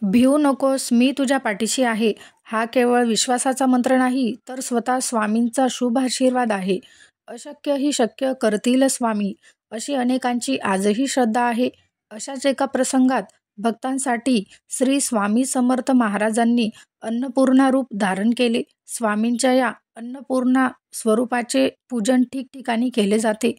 भिवू नकोस, मी तुझ्या पाठीशी आहे. हा केवळ विश्वासाचा मंत्र नाही, तर स्वतः स्वामींचा शुभ आशीर्वाद आहे. अशक्य ही शक्य करतील स्वामी, अशी अनेकांची आजही श्रद्धा आहे. अशाच एका प्रसंगात भक्तांसाठी श्री स्वामी समर्थ महाराजांनी अन्नपूर्णा रूप धारण केले. स्वामींच्या या अन्नपूर्णा स्वरूपाचे पूजन ठिकठिकाणी केले जाते.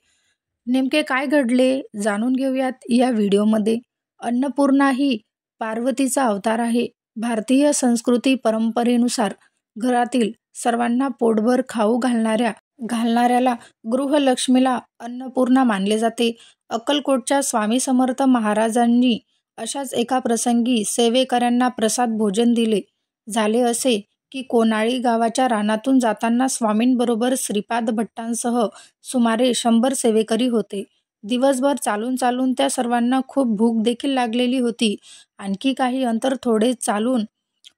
नेमके काय घडले जाणून घेऊयात या व्हिडिओमध्ये. अन्नपूर्णा ही पार्वतीचा अवतार आहे. भारतीय संस्कृती परंपरेनुसार घरातील सर्वांना पोटभर खाऊ घालणाऱ्याला गृहलक्ष्मीला अन्नपूर्णा मानले जाते. अक्कलकोटच्या स्वामी समर्थ महाराजांनी अशाच एका प्रसंगी सेवेकऱ्यांना प्रसाद भोजन दिले. झाले असे की कोनाळी गावाच्या रानातून जाताना स्वामींबरोबर श्रीपाद भट्टांसह सुमारे 100 सेवेकरी होते. दिवसभर चालून चालून त्या सर्वांना खूप भूक देखील लागलेली होती. आणखी काही अंतर थोडे चालून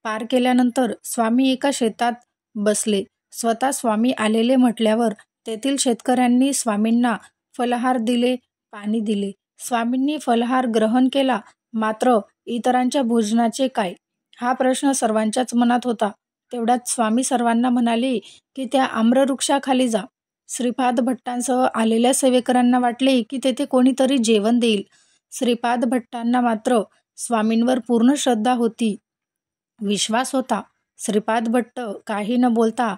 पार केल्यानंतर स्वामी एका शेतात बसले. स्वतः स्वामी आलेले म्हटल्यावर तेथील शेतकऱ्यांनी स्वामींना फलाहार दिले, पाणी दिले. स्वामींनी फलाहार ग्रहण केला, मात्र इतरांच्या भोजनाचे काय, हा प्रश्न सर्वांच्याच मनात होता. तेवढ्यात स्वामी सर्वांना म्हणाले की त्या आम्रवृक्षाखाली जा. श्रीपाद भट्टांसह आलेल्या सेवेकरांना वाटले की तेथे कोणीतरी जेवण देईल. श्रीपाद भट्टांना मात्र स्वामींवर पूर्ण श्रद्धा होती, विश्वास होता. श्रीपाद भट्ट काही न बोलता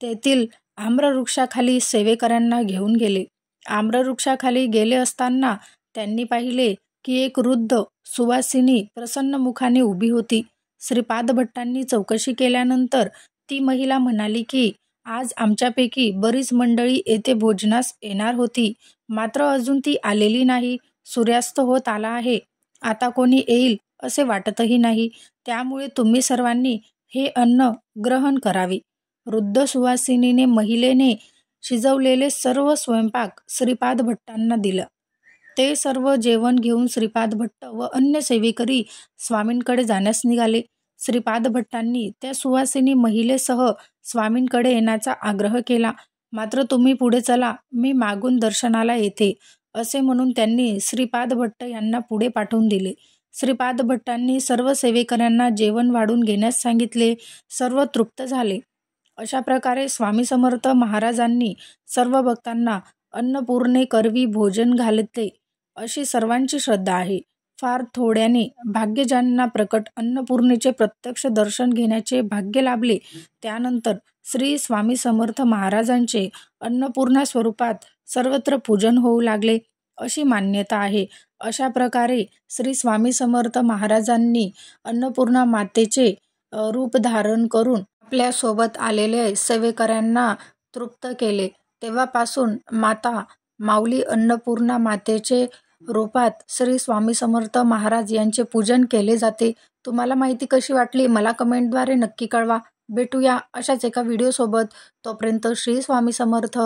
तेथील आम्रवृक्षाखाली सेवेकऱ्यांना घेऊन गेले. आम्रवृक्षाखाली गेले असताना त्यांनी पाहिले की एक वृद्ध सुवासिनी प्रसन्न मुखाने उभी होती. श्रीपाद भट्टांनी चौकशी केल्यानंतर ती महिला म्हणाली की आज आमच्यापैकी बरीच मंडळी येथे भोजनास येणार होती, मात्र अजून ती आलेली नाही. सूर्यास्त होत आला आहे. आता कोणी येईल असे वाटतही नाही. त्यामुळे तुम्ही सर्वांनी हे अन्न ग्रहण करावे. वृद्ध सुवासिनीने महिलेने शिजवलेले सर्व स्वयंपाक श्रीपाद भट्टांना दिलं. ते सर्व जेवण घेऊन श्रीपाद भट्ट व अन्य सेवेकरी स्वामींकडे जाण्यास निघाले. श्रीपाद भट्टांनी त्या सुवासिनी महिलेसह स्वामींकडे येण्याचा आग्रह केला. मात्र तुम्ही पुढे चला, मी मागून दर्शनाला येते, असे म्हणून त्यांनी श्रीपाद भट्ट यांना पुढे पाठवून दिले. श्रीपाद भट्टांनी सर्व सेवेकऱ्यांना जेवण वाढून घेण्यास सांगितले. सर्व तृप्त झाले. अशा प्रकारे स्वामी समर्थ महाराजांनी सर्व भक्तांना अन्नपूर्णे करवी भोजन घालते, अशी सर्वांची श्रद्धा आहे. फार थोड्याने भाग्य ज्यांना प्रकट अन्नपूर्णेचे प्रत्यक्ष दर्शन घेण्याचे भाग्य लाभले, त्यानंतर श्री स्वामी समर्थ महाराजांचे अन्नपूर्णा स्वरूपात सर्वत्र पूजन होऊ लागले, अशी मान्यता आहे. अशा प्रकारे श्री स्वामी समर्थ महाराजांनी अन्नपूर्णा मातेचे रूप धारण करून आपल्या सोबत आलेल्या सेवेकऱ्यांना तृप्त केले. तेव्हापासून माता माऊली अन्नपूर्णा मातेचे रूपात श्री स्वामी समर्थ महाराज यांचे पूजन केले जाते. तुम्हाला माहिती कशी वाटली मला कमेंटद्वारे नक्की कळवा. भेटूया अशाच एका व्हिडिओसोबत. तोपर्यंत श्री स्वामी समर्थ.